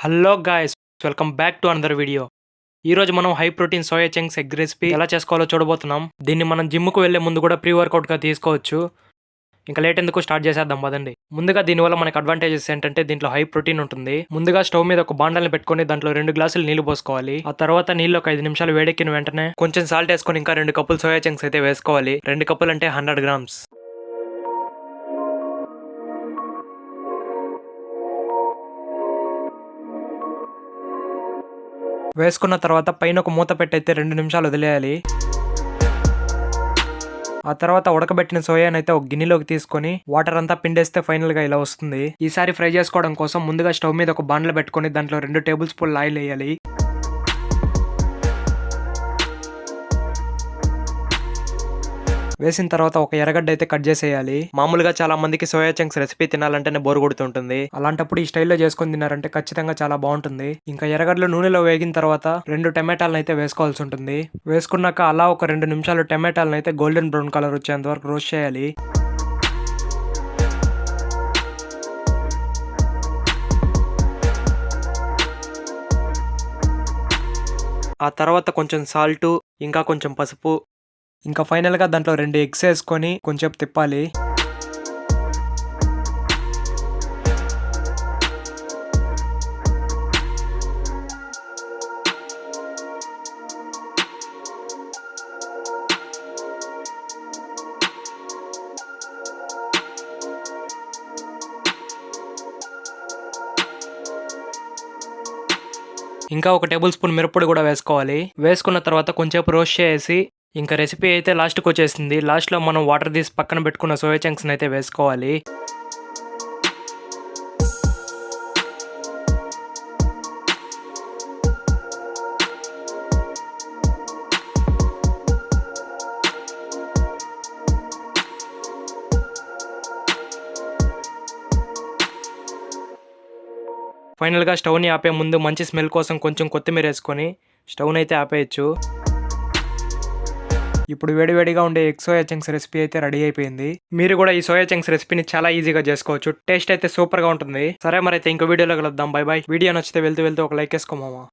Hello guys, welcome back to another video. ఈ రోజు మనం high protein soya chunks egg recipe ఎలా చేసుకోవాలో చూడబోతున్నాం. దీన్ని మనం జిమ్కు వెళ్లే ముందు కూడా ప్రీ వర్కౌట్గా తీసుకోవచ్చు. ఇంకా లేట్ ఎందుకు స్టార్ట్ చేసేద్దాం పదండి. ముందుగా దీనివల్ల మనకు అడ్వాంటేజెస్ ఏంటంటే దీంట్లో హై ప్రోటీన్ ఉంటుంది. ముందుగా స్టవ్ మీద ఒక బాండల్ని పెట్టుకొని దాంట్లో 2 గ్లాసులు నీళ్లు పోసుకోవాలి. ఆ తర్వాత నీళ్ళు ఒక 5 నిమిషాలు వేడెక్కిన వెంటనే కొంచెం సాల్ట్ వేసుకొని ఇంకా 2 కప్పులు సోయా చంక్స్ అయితే వేసుకోవాలి. 2 కప్పులు అంటే 100 గ్రామ్స్. వేసుకున్న తర్వాత పైన ఒక మూత పెట్టయితే 2 నిమిషాలు వదిలేయాలి. ఆ తర్వాత ఉడకబెట్టిన సోయాని అయితే ఒక గిన్నెలోకి తీసుకొని వాటర్ అంతా పిండేస్తే ఫైనల్ గా ఇలా వస్తుంది. ఈసారి ఫ్రై చేసుకోవడం కోసం ముందుగా స్టవ్ మీద ఒక బాండ్లు పెట్టుకొని దాంట్లో 2 టేబుల్ స్పూన్ల ఆయిల్ వేయాలి. వేసిన తర్వాత ఒక ఎర్రగడ్డ అయితే కట్ చేసేయాలి. మామూలుగా చాలా మందికి సోయా చంక్స్ రెసిపీ తినాలంటేనే బోరు కొడుతుంటుంది. అలాంటప్పుడు ఈ స్టైల్లో చేసుకొని తిన్నారంటే ఖచ్చితంగా చాలా బాగుంటుంది. ఇంకా ఎర్రగడ్డలు నూనెలో వేగిన తర్వాత 2 టమాటాలను అయితే వేసుకోవాల్సి ఉంటుంది. వేసుకున్నాక అలా ఒక 2 నిమిషాలు టమాటాలను అయితే గోల్డెన్ బ్రౌన్ కలర్ వచ్చేంత వరకు రోస్ట్ చేయాలి. ఆ తర్వాత కొంచెం సాల్టు, ఇంకా కొంచెం పసుపు, ఇంకా ఫైనల్గా దాంట్లో 2 ఎగ్స్ వేసుకొని కొంచెం తిప్పాలి. ఇంకా ఒక టేబుల్ స్పూన్ మిరప్పొడి కూడా వేసుకోవాలి. వేసుకున్న తర్వాత కొంచెంసేపు రోస్ట్ చేసి ఇంకా రెసిపీ అయితే లాస్ట్కి వచ్చేసింది. లాస్ట్లో మనం వాటర్ తీసి పక్కన పెట్టుకున్న సోయా చంక్స్ని అయితే వేసుకోవాలి. ఫైనల్గా స్టవ్ని ఆపే ముందు మంచి స్మెల్ కోసం కొంచెం కొత్తిమీర వేసుకొని స్టవ్ని అయితే ఆపేయచ్చు. ఇప్పుడు వేడివేడిగా ఉండే ఎగ్ సోయా చంక్స్ రెసిపీ అయితే రెడీ అయిపోయింది. మీరు కూడా ఈ సోయా చంక్స్ రెసిపీని చాలా ఈజీగా చేసుకోవచ్చు. టేస్ట్ అయితే సూపర్గా ఉంటుంది. సరే, మరి అయితే ఇంకో వీడియోలో కలుద్దాం. By by. వీడియో నచ్చితే వెళ్తూ ఒక లైక్ వేసుకోమామా.